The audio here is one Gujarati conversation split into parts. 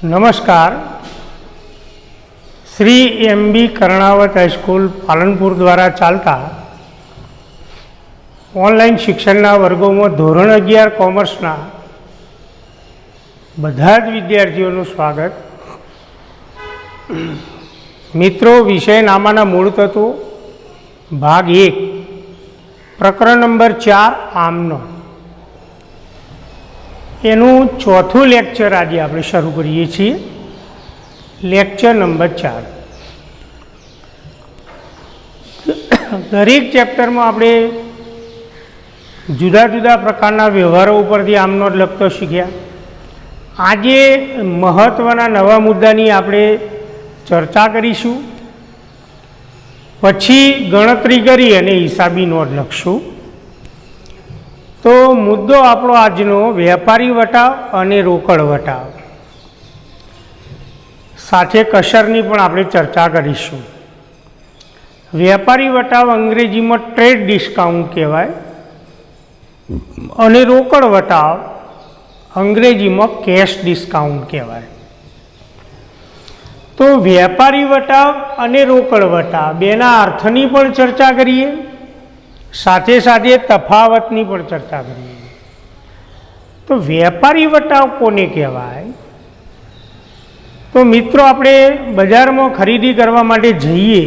नमस्कार। श्री एम.बी. कर्णावत हाईस्कूल पालनपुर द्वारा चालता ऑनलाइन शिक्षणना वर्गों में धोरण 11 कॉमर्सना बधा ज विद्यार्थीओनुं स्वागत। मित्रों, विषय नामाना मूळ तत्वो भाग 1 प्रकरण नंबर 4 आमनो एનું ચોથું લેક્ચર આજે આપણે શરૂ કરીએ છીએ। Lecture number 4। દરેક ચેપ્ટરમાં આપણે જુદા જુદા પ્રકારના વ્યવહારો ઉપરથી આમનો લખતો શીખ્યા। આજે મહત્ત્વના નવા મુદ્દાની આપણે ચર્ચા કરીશું, પછી ગણતરી કરી અને હિસાબી નોંધ લખશું। तो मुद्दो आपणो आजनो वेपारी वटाव अने रोकड़ वटाव साथे कसरनी पण आपणे चर्चा करीशुं। वेपारी वटाव अंग्रेजी में ट्रेड डिस्काउंट कहेवाय अने रोकड़ वटाव अंग्रेजी में कैश डिस्काउंट कहेवाय। तो वेपारी वटाव अने रोकड़ वटाव बेना अर्थनी पण चर्चा करीए, साथे साथे तफावतनी पण चर्चा करीए। तो वेपारी वटाव कोने कहेवाय? तो मित्रों, आपणे बजार में खरीदी करवा माटे जईए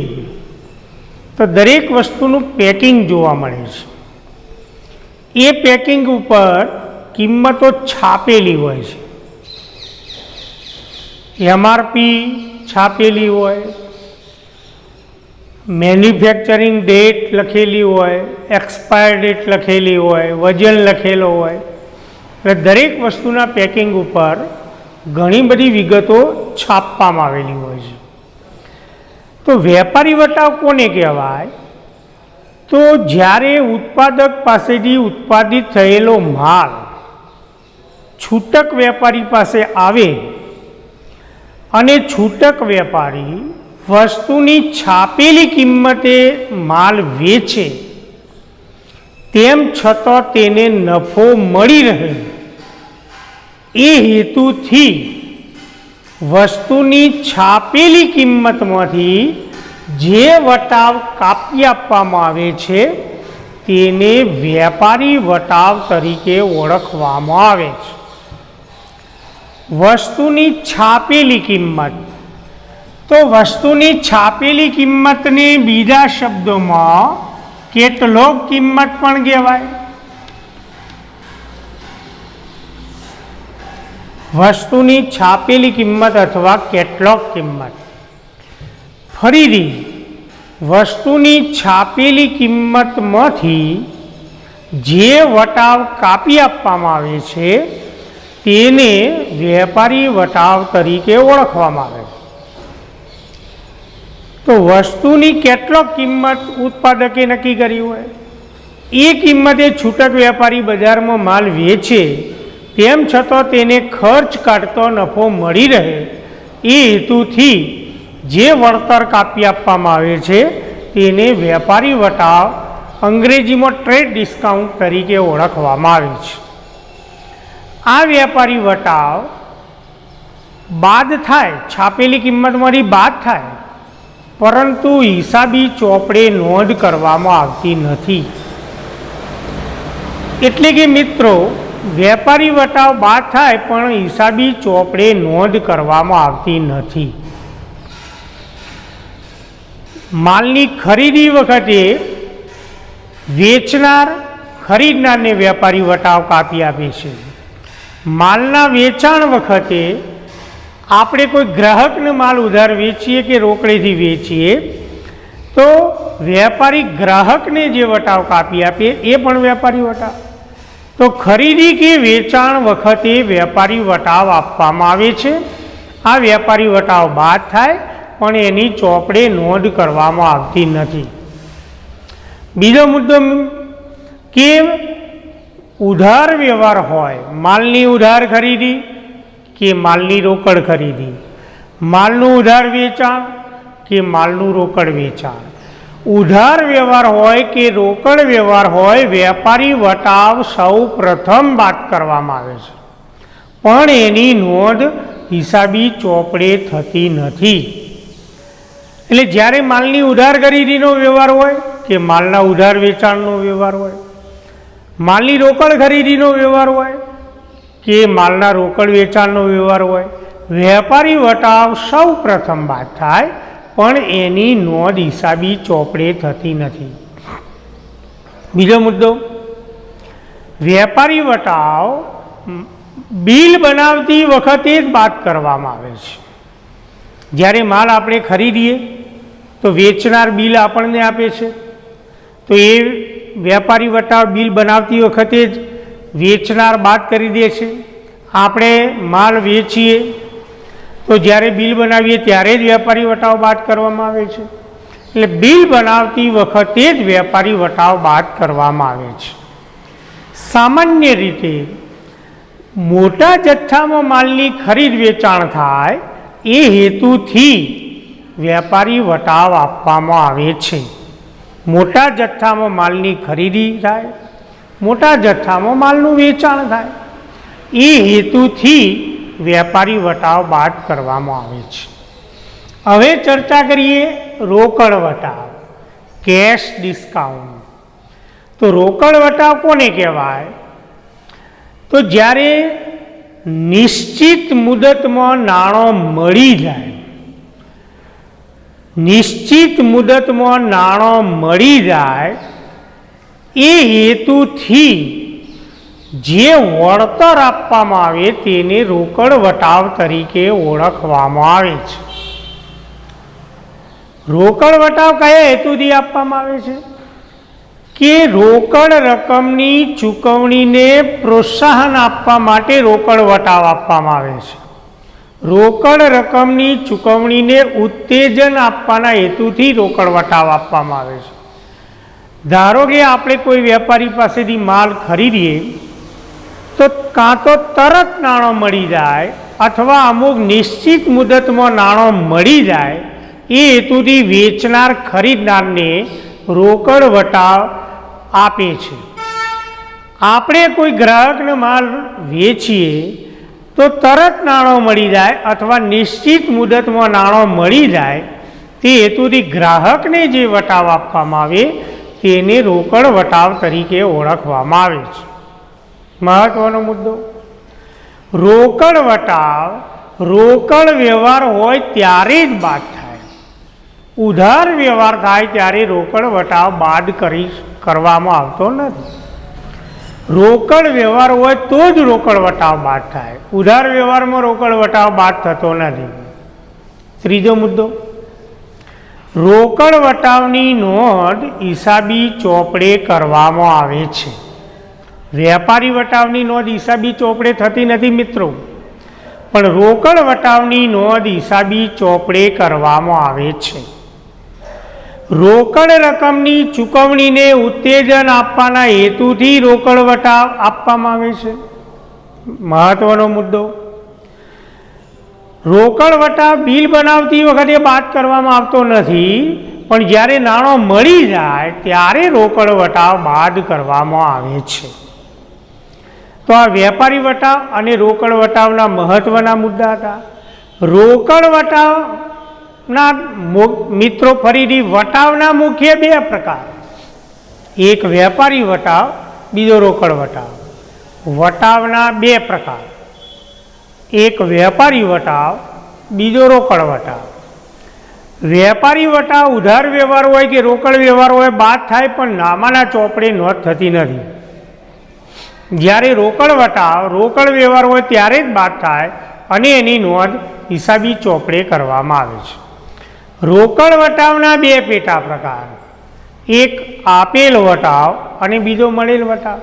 तो दरेक वस्तुनुं पेकिंग जोवा मळे छे। ए पेकिंग उपर किंमतो छापेली होय छे, MRP छापेली होय, मैन्युफेक्चरिंग डेट लखेली होय, एक्सपायर डेट लखेली होय, वजन लखेलो होय। એટલે દરેક વસ્તુના પેકિંગ ઉપર ઘણી બધી વિગતો છાપવામાં આવેલી હોય છે। તો વેપારી વટાવ કોને કહેવાય? તો જ્યારે ઉત્પાદક પાસેથી ઉત્પાદિત થયેલો માલ છૂટક વેપારી પાસે આવે અને છૂટક વેપારી वस्तुनी छापेली किंमते माल वेचे, तेम छतां तेने नफो मळी रहे ए हेतुथी वस्तुनी छापेली किंमतमांथी जे वटाव कापी आपवामां आवे छे तेने वेपारी वटाव तरीके ओळखवामां आवे छे। वस्तुनी छापेली किंमत, तो वस्तुनी छापेली किंमत ने बीजा शब्दों में केटलॉग किंमत पण कहेवाय। वस्तुनी छापेली किंमत अथवा केटलॉग किंमत। फरीथी वस्तुनी छापेली किंमत मांथी जे वटाव कापी आपवामां आवे छे तेने वेपारी वटाव तरीके ओळखवामां आवे छे। तो वस्तुनी केटलॉग किंमत उत्पादके नक्की करी होय, ए किंमते छूटक वेपारी बजार में माल वेचे तेम छतां तेने खर्च काढतो नफो मळी रहे ए हेतुथी जे वळतर कापी आपवामां आवे छे तेने वेपारी वटाव अंग्रेजी में ट्रेड डिस्काउंट तरीके ओळखवामां आवे छे। आ वेपारी वटाव बाद थाय, छापेली किंमतमांथी बाद थाय, परंतु हिसाबी चोपड़े नोंध करवामां आवती नथी। एटले के मित्रों, वेपारी वटाव बाद थाय पण हिसाबी चोपड़े नोंध करवामां आवती नथी। मालनी खरीदी वखते वेचनार खरीदनार ने वेपारी वटाव कापी आपे छे। मालना वेचाण वखते આપણે કોઈ ગ્રાહકને માલ ઉધાર વેચીએ કે રોકડેથી વેચીએ તો વેપારી ગ્રાહકને જે વટાવ કાપી આપે એ પણ વેપારી વટાવ। તો ખરીદી કે વેચાણ વખતે વેપારી વટાવ આપવામાં આવે છે। આ વેપારી વટાવ બાદ થાય પણ એની ચોપડે નોંધ કરવામાં આવતી નથી। બીજો મુદ્દો કે ઉધાર વ્યવહાર હોય, માલની ઉધાર ખરીદી કે मालनी रोकड़ खरीदी, मालनु उधार वेचाण के मालनु रोकड़ वेचाण, उधार व्यवहार होय के रोकड़ व्यवहार होय, वेपारी वटाव सौ प्रथम बात करवामां आवे छे। पण एनी नोंध હિસાબી ચોપડે થતી નથી. એટલે જ્યારે માલની ઉધાર ખરીદીનો વ્યવહાર હોય કે માલના ઉધાર વેચાણનો વ્યવહાર હોય, માલની રોકડ ખરીદીનો વ્યવહાર હોય કે માલના રોકડ વેચાણનો વ્યવહાર હોય, વેપારી વટાવ સૌ પ્રથમ બાદ થાય, પણ એની નોંધ હિસાબી ચોપડે થતી નથી. બીજો મુદ્દો, વેપારી વટાવ બિલ બનાવતી વખતે જ બાદ કરવામાં આવે છે. જ્યારે માલ આપણે ખરીદીએ તો વેચનાર બિલ આપણને આપે છે, તો એ વેપારી વટાવ બિલ બનાવતી વખતે જ વેચનાર બાદ કરી દે છે. આપણે માલ વેચીએ તો જ્યારે બિલ બનાવીએ ત્યારે જ વેપારી વટાવ બાદ કરવામાં આવે છે. એટલે બિલ બનાવતી વખતે જ વેપારી વટાવ બાદ કરવામાં આવે છે. સામાન્ય રીતે મોટા જથ્થામાં માલની ખરીદ વેચાણ થાય એ હેતુથી વેપારી વટાવ આપવામાં આવે છે. મોટા જથ્થામાં માલની ખરીદી થાય, મોટા જથ્થામાં માલનું વેચાણ થાય, એ હેતુથી વેપારી વટાવ બાદ કરવામાં આવે છે. હવે ચર્ચા કરીએ રોકડ વટાવ, કેશ ડિસ્કાઉન્ટ. તો રોકડ વટાવ કોને કહેવાય? તો જ્યારે નિશ્ચિત મુદતમાં નાણું મળી જાય, નિશ્ચિત મુદતમાં નાણું મળી જાય એ હેતુથી જે વળતર આપવામાં આવે તેને રોકડ વટાવ તરીકે ઓળખવામાં આવે છે. રોકડ વટાવ કયા હેતુથી આપવામાં આવે છે? કે રોકડ રકમની ચૂકવણીને પ્રોત્સાહન આપવા માટે રોકડ વટાવ આપવામાં આવે છે. રોકડ રકમની ચૂકવણીને ઉત્તેજન આપવાના હેતુથી રોકડ વટાવ આપવામાં આવે છે. ધારો કે આપણે કોઈ વેપારી પાસેથી માલ ખરીદીએ તો કાં તો તરત નાણું મળી જાય અથવા અમુક નિશ્ચિત મુદતમાં નાણું મળી જાય, એ હેતુથી વેચનાર ખરીદનારને રોકડ વટાવ આપે છે. આપણે કોઈ ગ્રાહકને માલ વેચીએ તો તરત નાણું મળી જાય અથવા નિશ્ચિત મુદતમાં નાણું મળી જાય, તે હેતુથી ગ્રાહકને જે વટાવ આપવામાં આવે તેને રોકડ વટાવ તરીકે ઓળખવામાં આવે છે. મહત્વનો મુદ્દો, રોકડ વટાવ રોકડ વ્યવહાર હોય ત્યારે જ બાદ થાય. ઉધાર વ્યવહાર થાય ત્યારે રોકડ વટાવ બાદ કરવામાં આવતો નથી. રોકડ વ્યવહાર હોય તો જ રોકડ વટાવ બાદ થાય, ઉધાર વ્યવહારમાં રોકડ વટાવ બાદ થતો નથી. ત્રીજો મુદ્દો, રોકડ વટાવની નોંધ હિસાબી ચોપડે કરવામાં આવે છે. વેપારી વટાવની નોંધ હિસાબી ચોપડે થતી નથી મિત્રો, પણ રોકડ વટાવની નોંધ હિસાબી ચોપડે કરવામાં આવે છે. રોકડ રકમની ચૂકવણીને ઉત્તેજન આપવાના હેતુથી રોકડ વટાવ આપવામાં આવે છે. મહત્વનો મુદ્દો, રોકડ વટાવ બિલ બનાવતી વખતે બાદ કરવામાં આવતો નથી, પણ જ્યારે નાણું મળી જાય ત્યારે રોકડ વટાવ બાદ કરવામાં આવે છે. તો આ વેપારી વટાવ અને રોકડ વટાવના મહત્વના મુદ્દા હતા. રોકડ વટાવના મિત્રો ફરીથી વટાવના મુખ્ય બે પ્રકાર, એક વેપારી વટાવ, બીજો રોકડ વટાવ. વટાવના બે પ્રકાર, એક વેપારી વટાવ, બીજો રોકડ વટાવ. વેપારી વટાવ ઉધાર વ્યવહાર હોય કે રોકડ વ્યવહાર હોય બાદ થાય, પણ નામાના ચોપડે નોંધ થતી નથી. જ્યારે રોકડ વટાવ રોકડ વ્યવહાર હોય ત્યારે જ બાદ થાય અને એની નોંધ હિસાબી ચોપડે કરવામાં આવે છે. રોકડ વટાવના બે પેટા પ્રકાર, એક આપેલ વટાવ અને બીજો મળેલ વટાવ.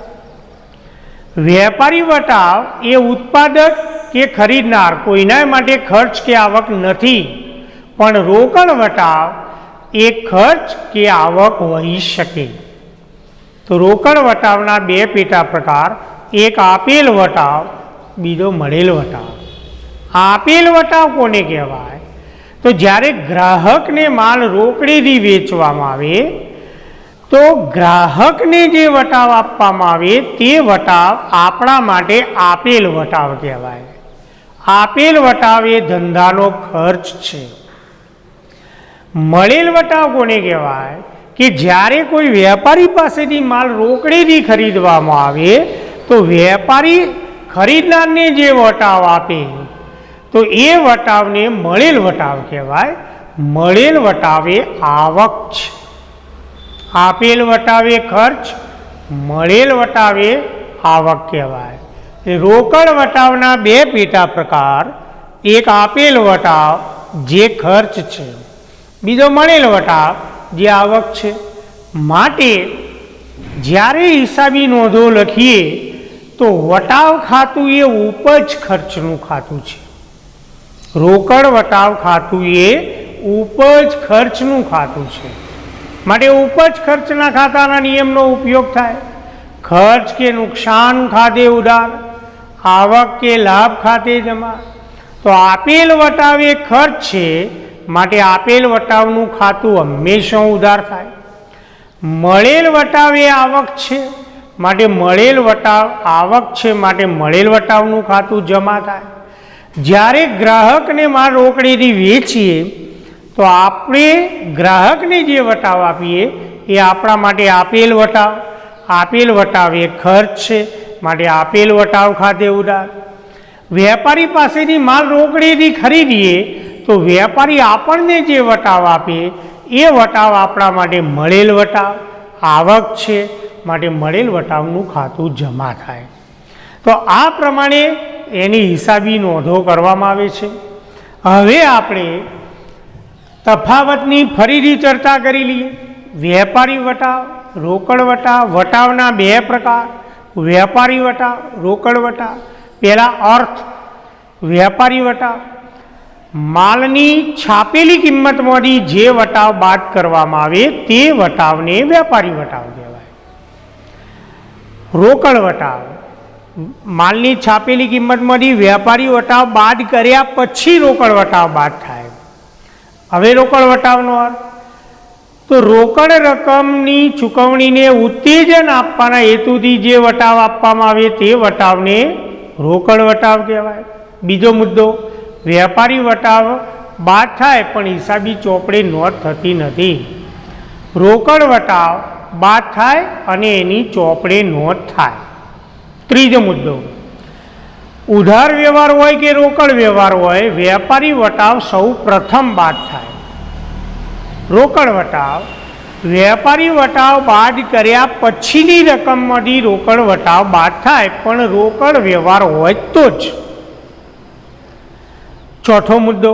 વેપારી વટાવ એ ઉત્પાદક કે ખરીદનાર કોઈના માટે ખર્ચ કે આવક નથી, પણ રોકડ વટાવ એ ખર્ચ કે આવક હોઈ શકે. તો રોકડ વટાવના બે પેટા પ્રકાર, એક આપેલ વટાવ, બીજો મળેલ વટાવ. આપેલ વટાવ કોને કહેવાય? તો જ્યારે ગ્રાહકને માલ રોકડેથી વેચવામાં આવે તો ગ્રાહકને જે વટાવ આપવામાં આવે તે વટાવ આપણા માટે આપેલ વટાવ કહેવાય. આપેલ વટાવ એ ધંધાનો ખર્ચ છે. મળેલ વટાવ કોને કહેવાય? કે જ્યારે કોઈ વેપારી પાસેથી માલ રોકડેથી ખરીદવામાં આવે તો વેપારી ખરીદનારને જે વટાવ આપે તો એ વટાવને મળેલ વટાવ કહેવાય. મળેલ વટાવ એ આવક છે. આપેલ વટાવ એ ખર્ચ, મળેલ વટાવ એ આવક કહેવાય. રોકડ વટાવના બે પેટા પ્રકાર, એક આપેલ વટાવ જે ખર્ચ છે, બીજો મળેલ વટાવ જે આવક છે. માટે જ્યારે હિસાબી નોંધો લખીએ તો વટાવ ખાતું એ ઉપજ ખર્ચનું ખાતું છે. રોકડ વટાવ ખાતું એ ઉપજ ખર્ચનું ખાતું છે. માટે ઉપજ ખર્ચના ખાતાના નિયમનો ઉપયોગ થાય. ખર્ચ કે નુકસાન ખાતે ઉધાર, આવક કે લાભ ખાતે જમા. તો આપેલ વટાવ એ ખર્ચ છે, માટે આપેલ વટાવનું ખાતું હંમેશા ઉધાર થાય. મળેલ વટાવ એ આવક છે, માટે મળેલ વટાવ આવક છે, માટે મળેલ વટાવનું ખાતું જમા થાય. જ્યારે ગ્રાહકને માલ રોકડેથી વેચીએ તો આપણે ગ્રાહકને જે વટાવ આપીએ એ આપણા માટે આપેલ વટાવ. આપેલ વટાવ એ ખર્ચ છે, માટે આપેલ વટાવ ખાતે ઉધાર. વેપારી પાસેથી માલ રોકડેથી ખરીદીએ તો વેપારી આપણને જે વટાવ આપે એ વટાવ આપણા માટે મળેલ વટાવ, આવક છે, માટે મળેલ વટાવનું ખાતું જમા થાય. તો આ પ્રમાણે એની હિસાબી નોંધો કરવામાં આવે છે. હવે આપણે તફાવતની ફરીથી ચર્ચા કરી લઈએ. વેપારી વટાવ, રોકડ વટાવ. વટાવના બે પ્રકાર, વેપારી વટાવ, રોકડ વટાવ. પહેલા અર્થ. વેપારી વટાવ માલની છાપેલી કિંમતમાંથી જે વટાવ બાદ કરવામાં આવે તે વટાવને વેપારી વટાવ કહેવાય. રોકડ વટાવ માલની છાપેલી કિંમતમાંથી વેપારી વટાવ બાદ કર્યા પછી રોકડ વટાવ બાદ થાય. હવે રોકડ વટાવનો અર્થ તો રોકડ રકમની ચૂકવણીને ઉત્તેજન આપવાના હેતુથી જે વટાવ આપવામાં આવે તે વટાવને રોકડ વટાવ કહેવાય. બીજો મુદ્દો, વેપારી વટાવ બાદ થાય પણ હિસાબી ચોપડે નોંધ થતી નથી. રોકડ વટાવ બાદ થાય અને એની ચોપડે નોંધ થાય. ત્રીજો મુદ્દો, ઉધાર વ્યવહાર હોય કે રોકડ વ્યવહાર હોય, વેપારી વટાવ સૌ પ્રથમ બાદ થાય. રોકડ વટાવ વેપારી વટાવ બાદ કર્યા પછીની રકમમાંથી રોકડ વટાવ બાદ થાય પણ રોકડ વ્યવહાર હોય તો જ. ચોથો મુદ્દો,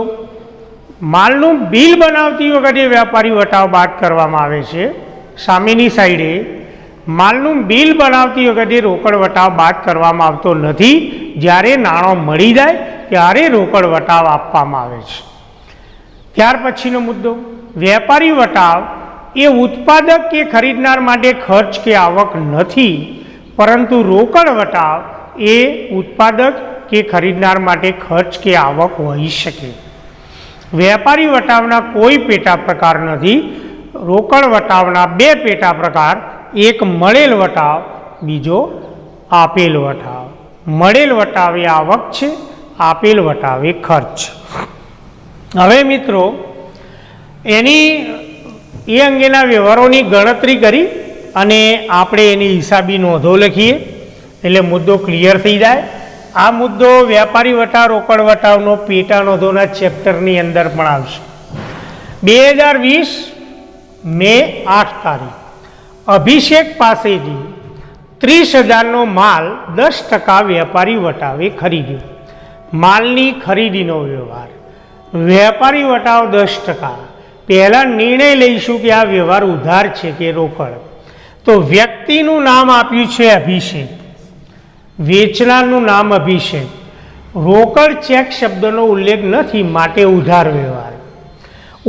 માલનું બિલ બનાવતી વખતે વેપારી વટાવ બાદ કરવામાં આવે છે. સામેની સાઈડે માલનું બિલ બનાવતી વખતે રોકડ વટાવ બાદ કરવામાં આવતો નથી. જ્યારે નાણું મળી જાય ત્યારે રોકડ વટાવ આપવામાં આવે છે. ત્યાર પછીનો મુદ્દો, વેપારી વટાવ એ ઉત્પાદક કે ખરીદનાર માટે ખર્ચ કે આવક નથી, પરંતુ રોકડ વટાવ એ ઉત્પાદક કે ખરીદનાર માટે ખર્ચ કે આવક હોઈ શકે. વેપારી વટાવના કોઈ પેટા પ્રકાર નથી. રોકડ વટાવના બે પેટા પ્રકાર, એક મળેલ વટાવ, બીજો આપેલ વટાવ. મળેલ વટાવ એ આવક છે, આપેલ વટાવ એ ખર્ચ. હવે મિત્રો એની એ અંગેના વ્યવહારોની ગણતરી કરી અને આપણે એની હિસાબી નોંધો લખીએ એટલે મુદ્દો ક્લિયર થઈ જાય. આ મુદ્દો વેપારી વટાવ રોકડ વટાવનો પેટા નોંધોના ચેપ્ટરની અંદર પણ આવશે. 2020 મે 8 તારીખ અભિષેક પાસેથી 30,000નો માલ 10% વેપારી વટાવે ખરીદ્યો. માલની ખરીદીનો વ્યવહાર, વેપારી વટાવ 10%. પહેલાં નિર્ણય લઈશું કે આ વ્યવહાર ઉધાર છે કે રોકડ. તો વ્યક્તિનું નામ આપ્યું છે અભિષેક, વેચનારનું નામ અભિષેક. રોકડ ચેક શબ્દનો ઉલ્લેખ નથી, માટે ઉધાર વ્યવહાર.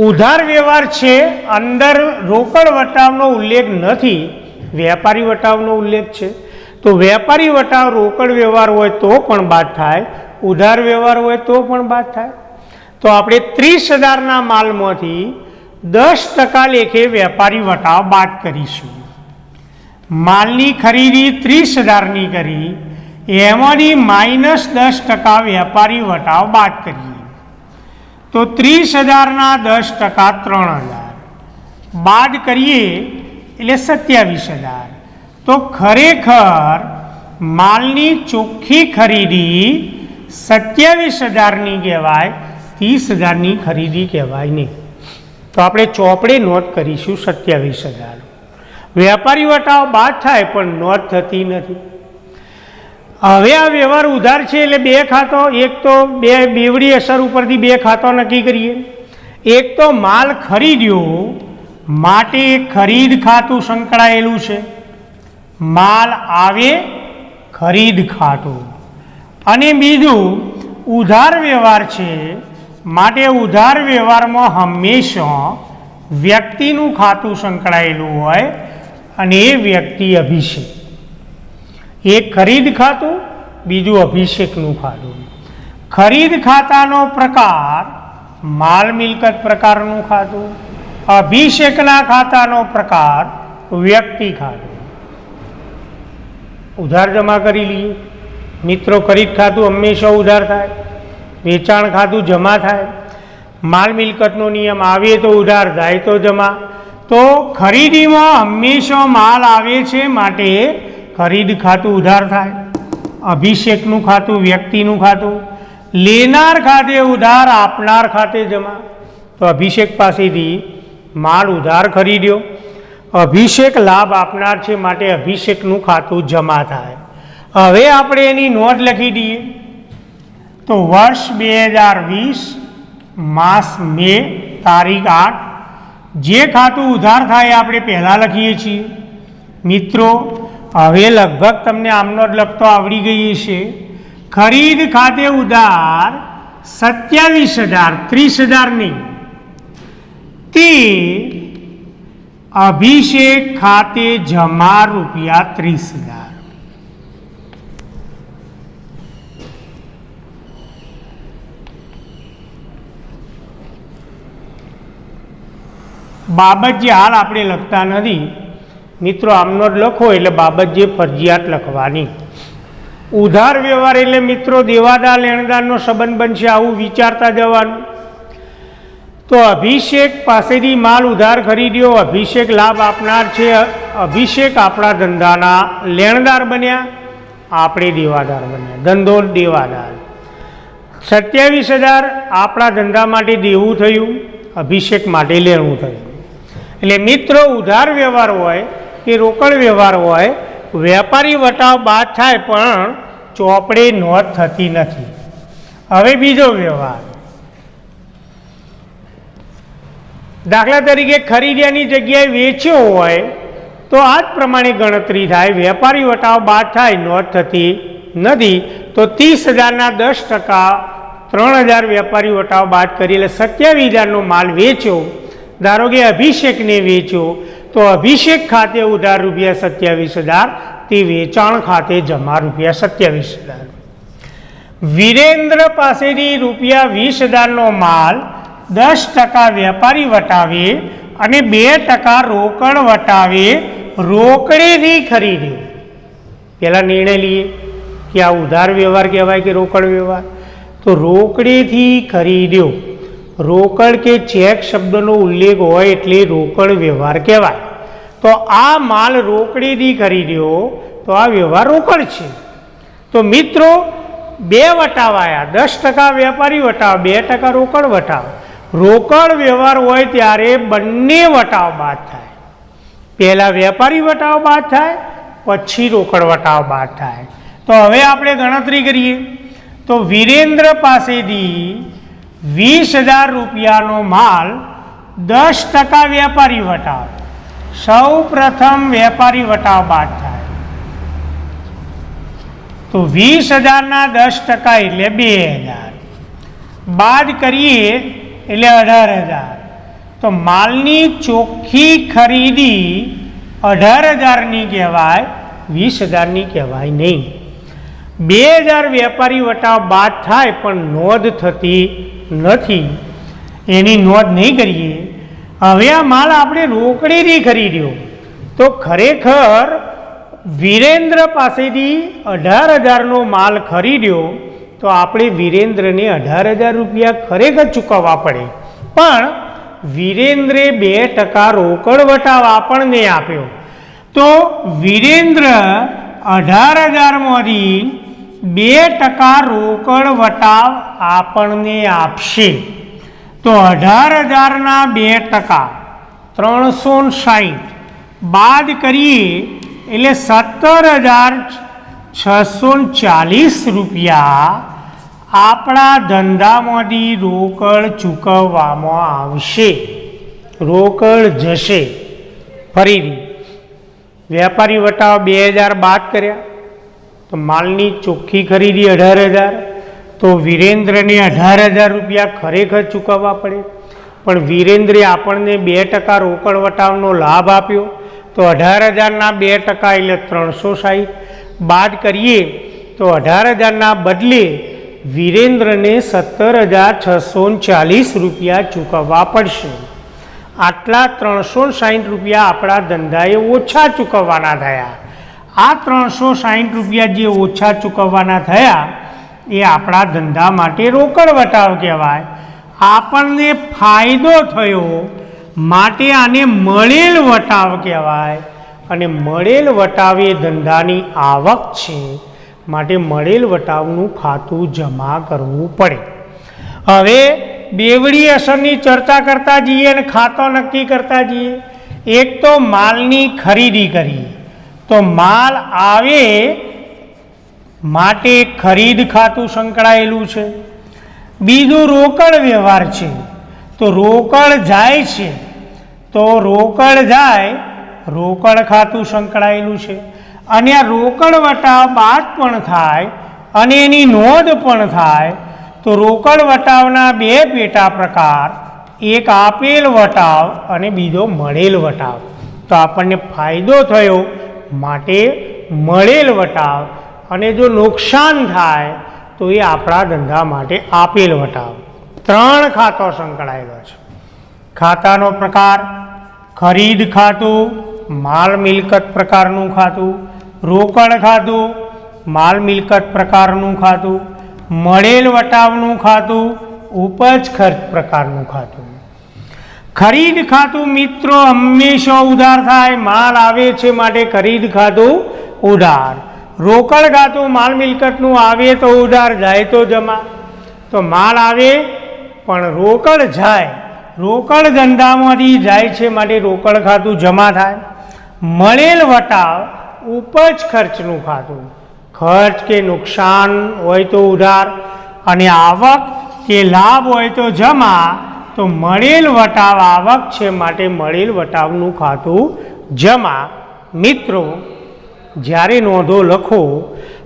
ઉધાર વ્યવહાર છે, અંદર રોકડ વટાવનો ઉલ્લેખ નથી, વેપારી વટાવનો ઉલ્લેખ છે. તો વેપારી વટાવ રોકડ વ્યવહાર હોય તો પણ બાદ થાય, ઉધાર વ્યવહાર હોય તો પણ બાદ થાય. તો આપણે 30,000ના માલમાંથી 10% લેખે વેપારી વટાવ બાદ કરીશું. માલની ખરીદી 30,000ની કરી, એમાંથી -10% વેપારી વટાવ બાદ કરીએ તો 30,000ના 10% 3,000 બાદ કરીએ એટલે 27,000. તો ખરેખર માલની ચોખ્ખી ખરીદી 27,000ની કહેવાય, 30,000ની ખરીદી કહેવાય નહીં. તો આપણે ચોપડે નોંધ કરીશું 27,000. વેપારી વટાવ બાદ થાય પણ નોંધ થતી નથી. હવે આ વ્યવહાર ઉધાર છે એટલે બે ખાતો, એક તો બેવડી અસર ઉપરથી બે ખાતો નક્કી કરીએ. એક તો માલ ખરીદ્યો માટે ખરીદ ખાતું સંકળાયેલું છે, માલ આવે ખરીદ ખાતું. અને બીજું ઉધાર વ્યવહાર છે માટે ઉધાર વ્યવહારમાં હંમેશા વ્યક્તિનું ખાતું સંકળાયેલું હોય અને એ વ્યક્તિ અભિષેક. એક ખરીદ ખાતું, બીજું અભિષેકનું ખાતું. ખરીદ ખાતાનો પ્રકાર માલ મિલકત પ્રકારનું ખાતું, અભિષેકના ખાતાનો પ્રકાર વ્યક્તિ ખાતું. ઉધાર જમા કરી લઈએ મિત્રો. ખરીદ ખાતું હંમેશા ઉધાર થાય, વેચાણ ખાતું જમા થાય. માલ મિલકતનો નિયમ આવે તો ઉધાર, જાય તો જમા. તો ખરીદીમાં હંમેશા માલ આવે છે માટે ખરીદ ખાતું ઉધાર થાય, અભિષેકનું ખાતું વ્યક્તિનું ખાતું. લેનાર ખાતે ઉધાર, આપનાર ખાતે જમા. તો અભિષેક પાસેથી માલ ઉધાર ખરીદ્યો, અભિષેક લાભ આપનાર છે માટે અભિષેકનું ખાતું જમા થાય. હવે આપણે એની નોંધ લખી દઈએ તો વર્ષ 2020, માસ મે, તારીખ 8. જે ખાતું ઉધાર થાય આપણે પહેલાં લખીએ છીએ. મિત્રો હવે લગભગ તમને આમનો જ લખતો આવડી ગઈ છે. ખરીદ ખાતે ઉધાર 27,000, 30,000 નહીં. તે અભિષેક ખાતે જમા રૂપિયા 30,000. બાબત જે હાલ આપણે લખતા નથી મિત્રો, આમનો જ લખો એટલે બાબત જે ફરજિયાત લખવાની. ઉધાર વ્યવહાર એટલે મિત્રો દેવાદાર લેણદારનો સંબંધ બનશે, આવું વિચારતા જવાનું. તો અભિષેક પાસેથી માલ ઉધાર ખરીદ્યો, અભિષેક લાભ આપનાર છે, અભિષેક આપણા ધંધાના લેણદાર બન્યા, આપણે દેવાદાર બન્યા. ધંધો દેવાદાર. 27,000 આપણા ધંધા માટે દેવું થયું, અભિષેક માટે લેણું થયું. એટલે મિત્રો ઉધાર વ્યવહાર હોય કે રોકડ વ્યવહાર હોય, વેપારી વટાવ બાદ થાય પણ ચોપડે નોંધ થતી નથી. હવે બીજો વ્યવહાર, દાખલા તરીકે ખરીદ્યાની જગ્યાએ વેચ્યો હોય તો આ જ પ્રમાણે ગણતરી થાય. વેપારી વટાવ બાદ થાય, નોંધ થતી નથી. તો 30,000ના 10%, 3,000 વેપારી વટાવ બાદ કરી એટલે 27,000નો માલ વેચ્યો. ધારો કે અભિષેકને વેચ્યો તો અભિષેક ખાતે ઉધાર રૂપિયા 27,000, તે વેચાણ ખાતે જમા રૂપિયા 27,000. વિરેન્દ્ર પાસેથી રૂપિયા 20,000નો માલ 10% વેપારી વટાવે અને 2% રોકડ વટાવે રોકડેથી ખરીદ્યો. પહેલાં નિર્ણય લઈએ કે આ ઉધાર વ્યવહાર કહેવાય કે રોકડ વ્યવહાર. તો રોકડેથી ખરીદ્યો. રોકડ કે ચેક શબ્દનો ઉલ્લેખ હોય એટલે રોકડ વ્યવહાર કહેવાય. તો આ માલ રોકડેથી ખરીદ્યો તો આ વ્યવહાર રોકડ છે. તો મિત્રો બે વટાવ આવ્યા, 10% વેપારી વટાવ, 2% રોકડ વટાવ. રોકડ વ્યવહાર હોય ત્યારે બંને વટાવ બાદ થાય. પહેલાં વેપારી વટાવ બાદ થાય, પછી રોકડ વટાવ બાદ થાય. તો હવે આપણે ગણતરી કરીએ તો વિરેન્દ્ર પાસેથી 20,000 રૂપિયાનો માલ 10% વેપારી વટાવ. સૌ પ્રથમ વેપારી વટાવ બાદ થાય. તો 20,000ના 10% એટલે 2,000 બાદ કરીએ એટલે 18,000. તો માલની ચોખ્ખી ખરીદી 18,000ની કહેવાય, 20,000ની કહેવાય નહીં. 2,000 વેપારી વટાવ બાદ થાય પણ નોંધ થતી નથી, એની નોંધ નહીં કરીએ. હવે આ માલ આપણે રોકડેથી ખરીદ્યો તો ખરેખર વીરેન્દ્ર પાસેથી 18,000નો માલ ખરીદ્યો તો આપણે વીરેન્દ્રને 18,000 રૂપિયા ખરેખર ચૂકવવા પડે, પણ વીરેન્દ્રે 2% રોકડ વટાવ આપણને આપ્યો, તો વીરેન્દ્ર 18,000માંથી 2% રોકડ વટાવ આપણને આપશે. તો 18,000ના 2% 360 બાદ કરીએ એટલે 17,640 રૂપિયા આપણા ધંધામાંથી રોકડ ચૂકવવામાં આવશે, રોકડ જશે. ફરીથી વેપારી વટાવ 2,000 બાદ કર્યા તો માલની ચોખ્ખી ખરીદી 18,000, તો વીરેન્દ્રને 18,000 રૂપિયા ખરેખર ચૂકવવા પડે, પણ વીરેન્દ્રે આપણને 2% રોકડ વટાવનો લાભ આપ્યો, તો 18,000ના 2% એટલે 360 બાદ કરીએ તો 18,000ના બદલે વીરેન્દ્રને 17,640 રૂપિયા ચૂકવવા પડશે. આટલા 360 રૂપિયા આપણા ધંધાએ ઓછા ચૂકવવાના થયા. આ 360 રૂપિયા જે ઓછા ચૂકવવાના થયા એ આપણા ધંધા માટે રોકડ વટાવ કહેવાય. આપણને ફાયદો થયો માટે આને મળેલ વટાવ કહેવાય, અને મળેલ વટાવ એ ધંધાની આવક છે, માટે મળેલ વટાવનું ખાતું જમા કરવું પડે. હવે બેવડી અસરની ચર્ચા કરતા જઈએ અને ખાતો નક્કી કરતા જઈએ. એક તો માલની ખરીદી કરીએ તો માલ આવે માટે ખરીદ ખાતું સંકળાયેલું છે. બીજું રોકડ વ્યવહાર છે, તો રોકડ જાય છે તો રોકડ જાય રોકડ ખાતું સંકળાયેલું છે, અને આ રોકડ વટાવ બાદ પણ થાય અને એની નોંધ પણ થાય. તો રોકડ વટાવના 2 પેટા પ્રકાર, એક આપેલ વટાવ અને બીજો મળેલ વટાવ. તો આપણને ફાયદો થયો માટે મળેલ વટાવ, અને જો નુકસાન થાય તો એ આપણા ધંધા માટે આપેલ વટાવ. 3 ખાતો સંકળાયેલો છે. ખાતાનો પ્રકાર: ખરીદ ખાતું, માલ મિલકત પ્રકારનું ખાતું; રોકડ ખાતું, માલ મિલકત પ્રકારનું ખાતું; મળેલ વટાવનું ખાતું, ઉપજ ખર્ચ પ્રકારનું ખાતું. ખરીદ ખાતું મિત્રો હંમેશા ઉધાર થાય, માલ આવે છે માટે ખરીદ ખાતું ઉધાર. રોકડ ખાતું માલ મિલકતનું આવે તો ઉધાર, જાય તો જમા. તો માલ આવે પણ રોકડ જાય, રોકડ ધંધામાંથી જાય છે માટે રોકડ ખાતું જમા થાય. મળેલ વટાવ ઉપજ ખર્ચનું ખાતું, ખર્ચ કે નુકસાન હોય તો ઉધાર, અને આવક કે લાભ હોય તો જમા. તો મળેલ વટાવ આવક છે માટે મળેલ વટાવનું ખાતું જમા. મિત્રો જ્યારે નોંધો લખો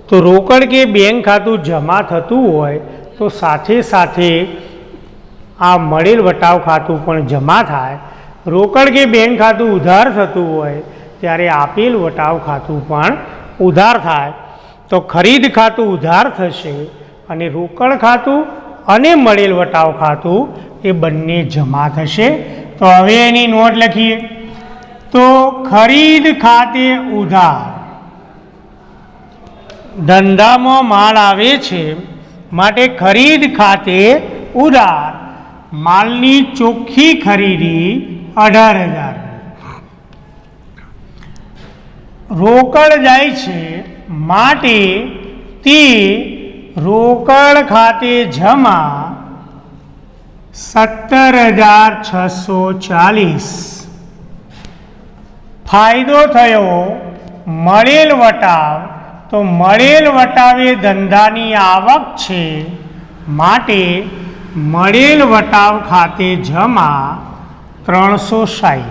તો રોકડ કે બેંક ખાતું જમા થતું હોય તો સાથે સાથે આ મળેલ વટાવ ખાતું પણ જમા થાય. રોકડ કે બેંક ખાતું ઉધાર થતું હોય ત્યારે આપેલ વટાવ ખાતું પણ ઉધાર થાય. તો ખરીદ ખાતું ઉધાર થશે અને રોકડ ખાતું અને મળેલ વટાવ ખાતું એ બંને જમા થશે. તો હવે એની નોંધ લખીએ. તો ખરીદ ખાતે ઉધાર, ધંધામાં માલ આવે છે માટે ખરીદ ખાતે ઉધાર. માલની ચોખ્ખી ખરીદી 18,000. રોકડ જાય છે માટે તે રોકડ ખાતે જમા 17,640. ફાયદો થયો મળેલ વટાવ, તો મળેલ વટાવે ધંધાની આવક છે માટે મળેલ વટાવ ખાતે જમા 360.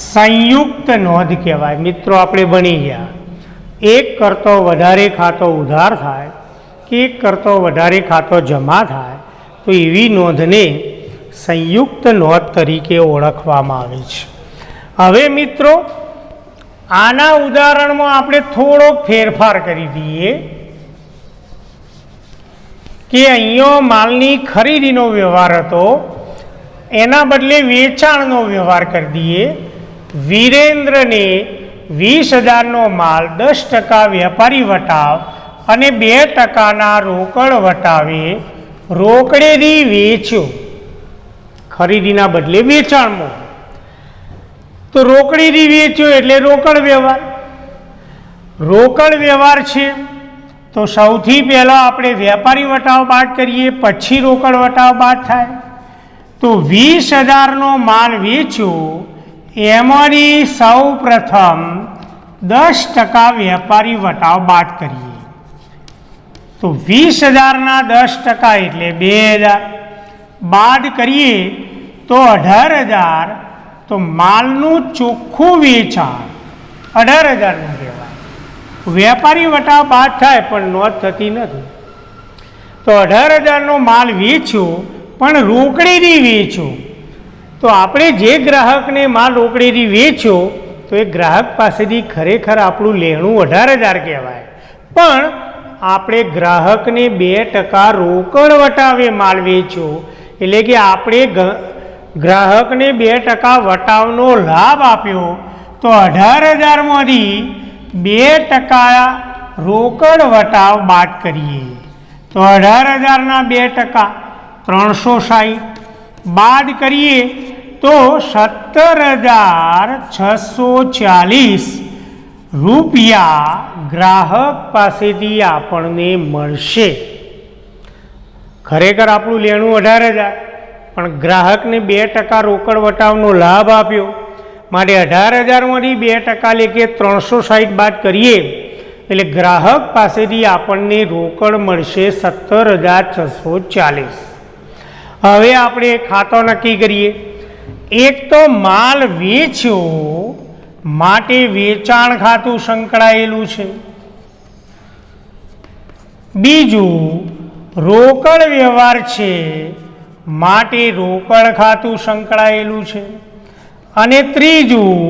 સંયુક્ત નોંધ કહેવાય. મિત્રો આપણે ભણી ગયા, એક કરતો વધારે ખાતો ઉધાર થાય કે એક કરતો વધારે ખાતો જમા થાય તો એવી નોંધને સંયુક્ત નોંધ તરીકે ઓળખવામાં આવે છે. હવે મિત્રો આના ઉદાહરણમાં આપણે થોડોક ફેરફાર કરી દઈએ કે અહીંયા માલની ખરીદીનો વ્યવહાર હતો, એના બદલે વેચાણનો વ્યવહાર કરી દઈએ. વીરેન્દ્રને 20,000નો માલ 10% વેપારી વટાવ અને 2%ના રોકડ વટાવે રોકડેથી વેચ્યો, ખરીદીના બદલે વેચાણમાં. તો રોકડેથી વેચ્યો એટલે રોકડ વ્યવહાર. રોકડ વ્યવહાર છે તો સૌથી પહેલાં આપણે વેપારી વટાવ બાદ કરીએ, પછી રોકડ વટાવ બાદ થાય. તો 20,000નો માલ વેચ્યો એમાંની સૌ પ્રથમ 10% વેપારી વટાવ બાદ કરીએ. તો 20,000ના 10% એટલે 2,000 બાદ કરીએ તો 18,000. તો માલનું ચોખ્ખું વેચાણ 18,000નું કહેવાય. વેપારી વટાવ બાદ થાય પણ નોંધ થતી નથી. તો 18,000નો માલ વેચ્યો પણ રોકડેથી વેચ્યો. તો આપણે જે ગ્રાહકને માલ રોકડેથી વેચ્યો તો એ ગ્રાહક પાસેથી ખરેખર આપણું લેણું 18,000 કહેવાય, પણ આપણે ગ્રાહકને 2% રોકડ વટાવે માલ વેચ્યો, એટલે કે આપણે ગ્રાહકને 2% વટાવનો લાભ આપ્યો. તો 18,000માંથી 2% રોકડ વટાવ બાદ કરીએ તો 18,000ના 2% 360 બાદ કરીએ તો 17,640 રૂપિયા ગ્રાહક પાસેથી આપણને મળશે. ખરેખર આપણું લેણું 18,000, પણ ગ્રાહકને 2% રોકડ વટાવનો લાભ આપ્યો માટે 18,000માંથી 2% લેખે 360 બાદ કરીએ એટલે ગ્રાહક પાસેથી આપણને રોકડ મળશે 17,640. હવે આપણે ખાતો નક્કી કરીએ. એક તો માલ વેચ્યો માટે વેચાણ ખાતું સંકળાયેલું છે. બીજું રોકડ વ્યવહાર છે માટે રોકડ ખાતું સંકળાયેલું છે. અને ત્રીજું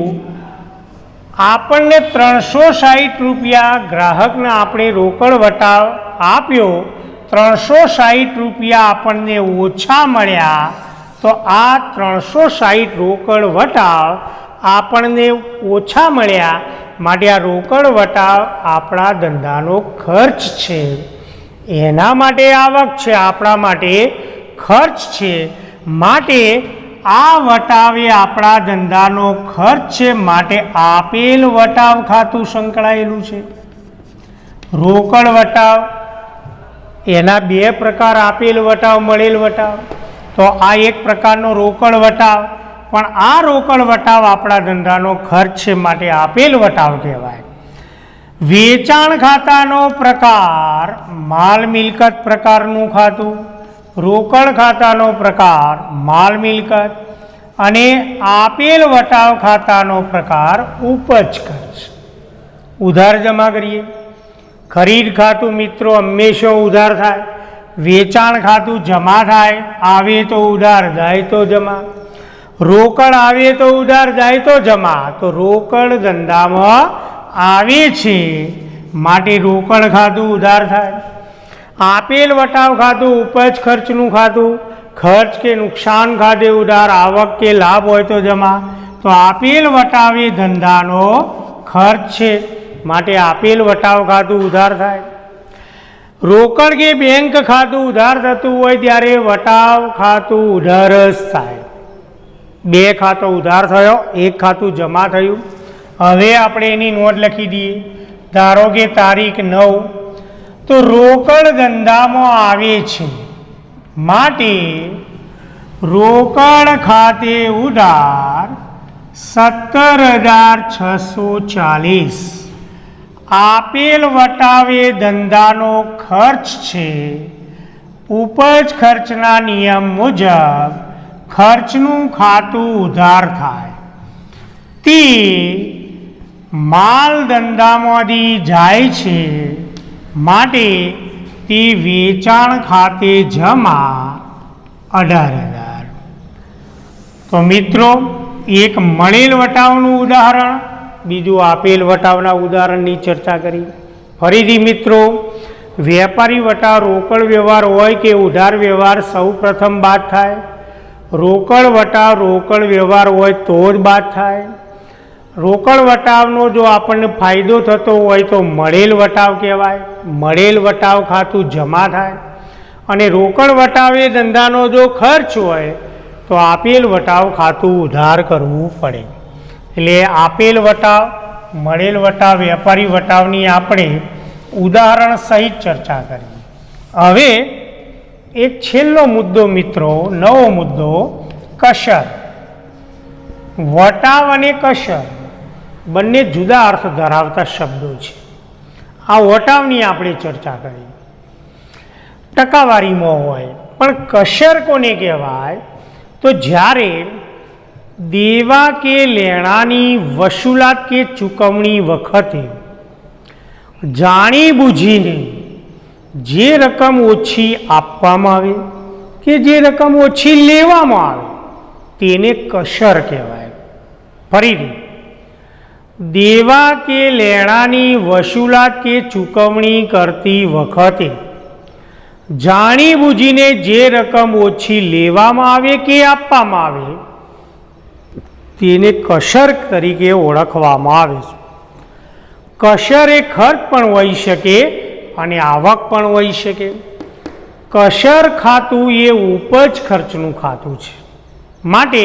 આપણને 360 રૂપિયા ગ્રાહકને આપણે રોકડ વટાવ આપ્યો, 360 રૂપિયા આપણને ઓછા મળ્યા. તો આ 360 રોકડ વટાવ આપણને ઓછા મળ્યા માટે આ રોકડ વટાવ આપણા ધંધાનો ખર્ચ છે. એના માટે આવક છે, આપણા માટે ખર્ચ છે. માટે આ વટાવ એ આપણા ધંધાનો ખર્ચ છે, માટે આપેલ વટાવ ખાતું સંકળાયેલું છે. રોકડ વટાવ એના 2 પ્રકાર, આપેલ વટાવ, મળેલ વટાવ. તો આ એક પ્રકારનો રોકડ વટાવ, પણ આ રોકડ વટાવ આપણા ધંધાનો ખર્ચ છે માટે આપેલ વટાવ કહેવાય. વેચાણ ખાતાનો પ્રકાર માલ મિલકત પ્રકારનું ખાતું, રોકડ ખાતાનો પ્રકાર માલ મિલકત, અને આપેલ વટાવ ખાતાનો પ્રકાર ઉપજ ખર્ચ. ઉધાર જમા કરીએ. ખરીદ ખાતું મિત્રો હંમેશા ઉધાર થાય. વેચાણ ખાતું જમા થાય, આવે તો ઉધાર, જાય તો જમા. રોકડ આવે તો ઉધાર, જાય તો જમા. તો રોકડ ધંધામાં આવે છે માટે રોકડ ખાતું ઉધાર થાય. આપેલ વટાવ ખાતું ઉપજ ખર્ચનું ખાતું, ખર્ચ કે નુકસાન ખાતે ઉધાર, આવક કે લાભ હોય તો જમા. તો આપેલ વટાવ એ ધંધાનો ખર્ચ છે માટે આપેલ વટાવ ખાતું ઉધાર થાય. રોકડ કે બેંક ખાતું ઉધાર થતું હોય ત્યારે વટાવ ખાતું ઉધાર જ થાય. 2 ખાતો ઉધાર થયો, 1 ખાતું જમા થયું. હવે આપણે એની નોંધ લખી દઈએ. ધારો કે તારીખ 9, તો રોકડ ધંધામાં આવે છે માટે રોકડ ખાતે ઉધાર 17,640. આપેલ વટાવે ધંધાનો ખર્ચ છે. ઉપજ ખર્ચના નિયમ મુજબ ખર્ચનું ખાતું ઉધાર થાય. તે માલ ધંધામાંથી જાય છે માટે તે વેચાણ ખાતે જમા 18,000. તો મિત્રો એક મળેલ વટાવનું ઉદાહરણ, બીજું આપેલ વટાવના ઉદાહરણની ચર્ચા કરી. ફરીથી મિત્રો, વેપારી વટાવ રોકડ વ્યવહાર હોય કે ઉધાર વ્યવહાર સૌ પ્રથમ બાદ થાય. રોકડ વટાવ રોકડ વ્યવહાર હોય તો જ બાદ થાય. રોકડ વટાવનો જો આપણને ફાયદો થતો હોય તો મળેલ વટાવ કહેવાય, મળેલ વટાવ ખાતું જમા થાય, અને રોકડ વટાવે ધંધાનો જો ખર્ચ હોય તો આપેલ વટાવ ખાતું ઉધાર કરવું પડે. એટલે આપેલ વટાવ, મળેલ વટાવ, વેપારી વટાવની આપણે ઉદાહરણ સહિત ચર્ચા કરી. હવે એક છેલ્લો મુદ્દો મિત્રો, નવો મુદ્દો, કશર. વટાવ અને કશર બંને જુદા અર્થ ધરાવતા શબ્દો છે. આ વટાવની આપણે ચર્ચા કરી, ટકાવારીમાં હોય. પણ કશર કોને કહેવાય? તો જ્યારે દેવા કે લેણાની વસૂલાત કે ચૂકવણી વખતે જાણી બૂજીને જે રકમ ઓછી આપવામાં આવે કે જે રકમ ઓછી લેવામાં આવે તેને કશર કહેવાય. ફરીથી, દેવા કે લેણાની વસૂલાત કે ચૂકવણી કરતી વખતે જાણી બૂજીને જે રકમ ઓછી લેવામાં આવે કે આપવામાં આવે તેને કશર તરીકે ઓળખવામાં આવે છે. કશર એ ખર્ચ પણ હોઈ શકે અને આવક પણ હોઈ શકે. કશર ખાતું એ ઉપજ ખર્ચનું ખાતું છે, માટે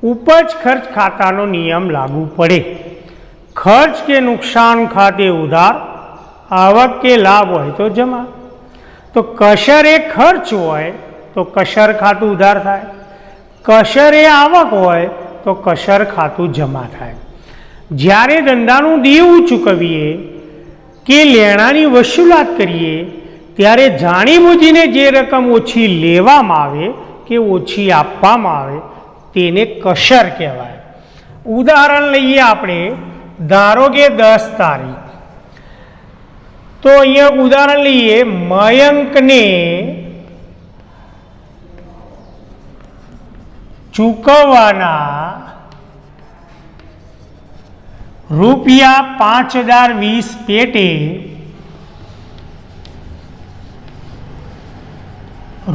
ઉપજ ખર્ચ ખાતાનો નિયમ લાગુ પડે. ખર્ચ કે નુકસાન ખાતે ઉધાર, આવક કે લાભ હોય તો જમા. તો કશર એ ખર્ચ હોય તો કશર ખાતું ઉધાર થાય, કશર એ આવક હોય તો કશર ખાતું જમા થાય. જ્યારે ધંધાનું દેવું ચૂકવીએ કે લેણાની વસૂલાત કરીએ ત્યારે જાણીબૂજીને જે રકમ ઓછી લેવામાં આવે કે ઓછી આપવામાં આવે તેને કશર કહેવાય. ઉદાહરણ લઈએ આપણે, ધારો કે 10 તારીખ, તો અહીંયા ઉદાહરણ લઈએ, મયંકને ચૂકવવાના રૂપિયા 5020 પેટે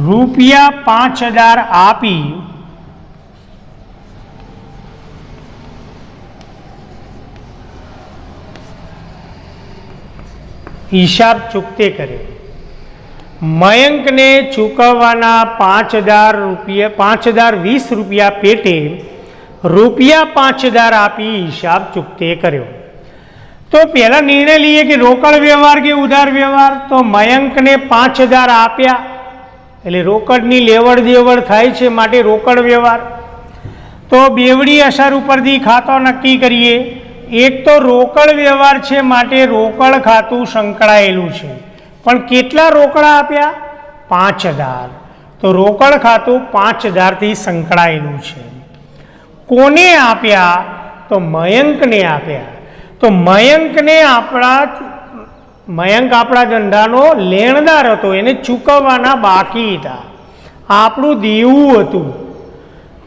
રૂપિયા 5000 આપી હિસાબ ચૂકતે કર્યો. મયંકને ચૂકવવાના 5020 રૂપિયા પેટે રૂપિયા 5000 આપી હિસાબ ચૂકતે કર્યો. તો પહેલા નિર્ણય લઈએ કે રોકડ વ્યવહાર કે ઉધાર વ્યવહાર. તો મયંકને 5000 આપ્યા એટલે રોકડની લેવડ દેવડ થાય છે, માટે રોકડ વ્યવહાર. તો બેવડી અસર ઉપરથી ખાતો નક્કી કરીએ. એક તો રોકડ વ્યવહાર છે માટે રોકડ ખાતું સંકળાયેલું છે, પણ કેટલા રોકડા આપ્યા? 5000. તો રોકડ ખાતું 5000થી સંકળાયેલું છે. કોને આપ્યા? તો મયંકને આપ્યા. તો મયંક આપણા ધંધાનો લેણદાર હતો, એને ચૂકવવાના બાકી હતા. આપણું દેવું હતું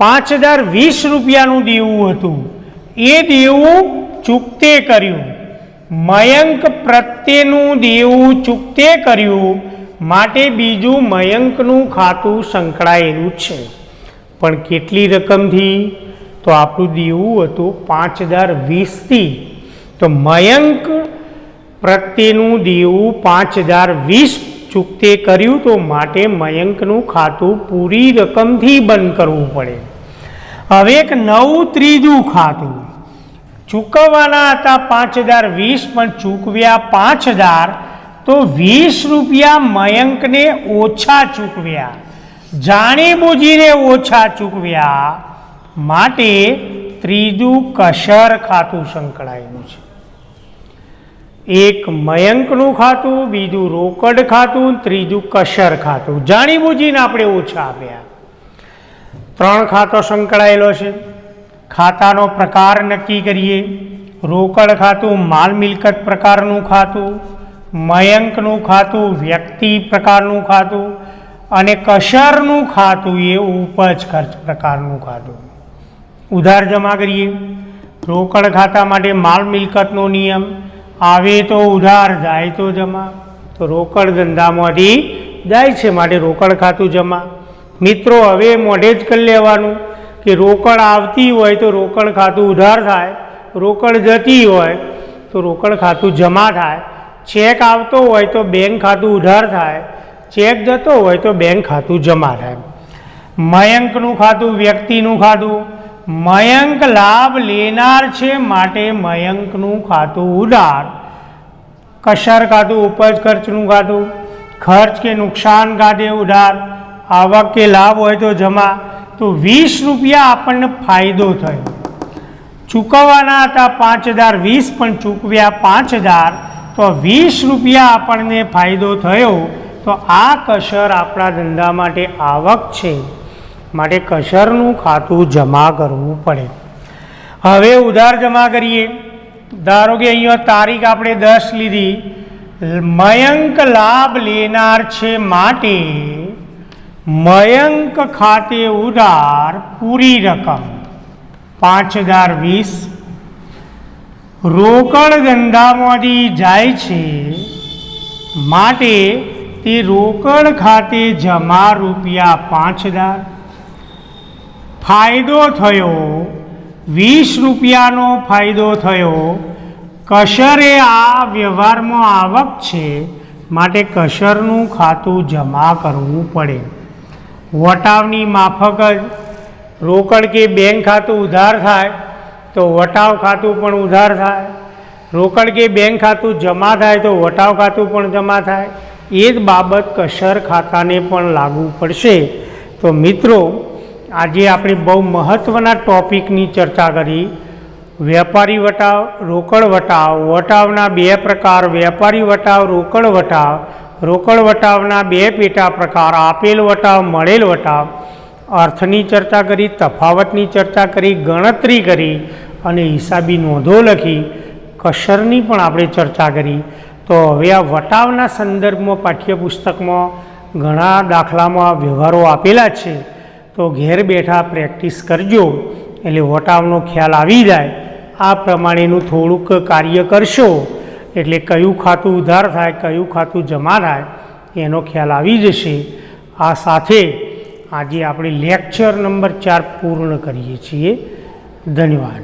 5020 રૂપિયાનું દેવું હતું, એ દેવું ચૂકતે કર્યું. મયંક પ્રત્યેનું દેવું ચૂકતે કર્યું માટે બીજું મયંકનું ખાતું સંકળાયેલું છે. પણ કેટલી રકમથી? તો આપણું દેવું હતું 5020થી. તો મયંક પ્રત્યેનું દેવું 5020 ચૂકતે કર્યું, તો માટે મયંકનું ખાતું પૂરી રકમથી બંધ કરવું પડે. હવે એક નવું ત્રીજું ખાતું, ચૂકવવાના હતા 5020 પણ ચૂકવ્યા 5000, તો 20 રૂપિયા મયંકને ઓછા ચૂકવ્યા, જાણી બૂજીને ઓછા ચૂકવ્યા, માટે ત્રીજું કશર ખાતું સંકળાયેલું છે. એક મયંકનું ખાતું, બીજું રોકડ ખાતું, ત્રીજું કશર ખાતું. જાણી બૂજીને આપણે ઓછા આપ્યા. 3 ખાતો સંકળાયેલો છે. ખાતાનો પ્રકાર નક્કી કરીએ. રોકડ ખાતું માલ મિલકત પ્રકારનું ખાતું, મયંકનું ખાતું વ્યક્તિ પ્રકારનું ખાતું, અને કશરનું ખાતું એ ઉપજ ખર્ચ પ્રકારનું ખાતું. ઉધાર જમા કરીએ. રોકડ ખાતા માટે માલ મિલકતનો નિયમ, આવે તો ઉધાર, જાય તો જમા. તો રોકડ ધંધામાંથી જાય છે માટે રોકડ ખાતું જમા. મિત્રો, હવે મોઢે જ કરી લેવાનું કે રોકડ આવતી હોય તો રોકડ ખાતું ઉધાર થાય, રોકડ જતી હોય તો રોકડ ખાતું જમા થાય, ચેક આવતો હોય તો બેંક ખાતું ઉધાર થાય, ચેક જતો હોય તો બેંક ખાતું જમા થાય. મયંકનું ખાતું વ્યક્તિનું ખાતું, મયંક લાભ લેનાર છે માટે મયંકનું ખાતું ઉધાર. કસર ખાતું ઉપજ ખર્ચનું ખાતું, ખર્ચ કે નુકસાન ખાતે ઉધાર, આવક કે લાભ હોય તો જમા. તો 20 રૂપિયા આપણને ફાયદો થયો. ચૂકવવાના હતા 5000, 20 પણ ચૂકવ્યા 5000, તો 20 રૂપિયા આપણને ફાયદો થયો. તો આ કસર આપણા ધંધા માટે આવક છે, માટે કસરનું ખાતું જમા કરવું પડે. હવે ઉધાર જમા કરીએ. ધારો કે અહીંયા તારીખ આપણે 10 લીધી. મયંક લાભ લેનાર છે માટે મયંક ખાતે ઉધાર પૂરી રકમ 5020 રોકડ ધંધામાંથી જાય છે માટે તે રોકડ ખાતે જમા રૂપિયા 5000. ફાયદો થયો 20 રૂપિયાનો ફાયદો થયો. કસરે આ વ્યવહારમાં આવક છે માટે કસરનું ખાતું જમા કરવું પડે. વટાવની માફક જ રોકડ કે બેંક ખાતું ઉધાર થાય તો વટાવ ખાતું પણ ઉધાર થાય, રોકડ કે બેંક ખાતું જમા થાય તો વટાવ ખાતું પણ જમા થાય. એ જ બાબત કસર ખાતાને પણ લાગુ પડશે. તો મિત્રો, આજે આપણે બહુ મહત્ત્વના ટૉપિકની ચર્ચા કરી. વેપારી વટાવ, રોકડ વટાવ. વટાવના 2 પ્રકાર, વેપારી વટાવ, રોકડ વટાવ. રોકડ વટાવના 2 પેટા પ્રકાર, આપેલ વટાવ, મળેલ વટાવ. અર્થની ચર્ચા કરી, તફાવતની ચર્ચા કરી, ગણતરી કરી અને હિસાબી નોંધો લખી. કસરની પણ આપણે ચર્ચા કરી. તો હવે આ વટાવના સંદર્ભમાં પાઠ્યપુસ્તકમાં ઘણા દાખલામાં વ્યવહારો આપેલા છે. તો ઘેર બેઠા પ્રેક્ટિસ કરજો એટલે વટાવનો ખ્યાલ આવી જાય. આ પ્રમાણેનું થોડુંક કાર્ય કરશો એટલે કયું ખાતું ઉધાર થાય, કયું ખાતું જમા થાય એનો ખ્યાલ આવી જશે. આ સાથે આજે આપણે લેક્ચર નંબર 4 પૂર્ણ કરીએ છીએ. ધન્યવાદ.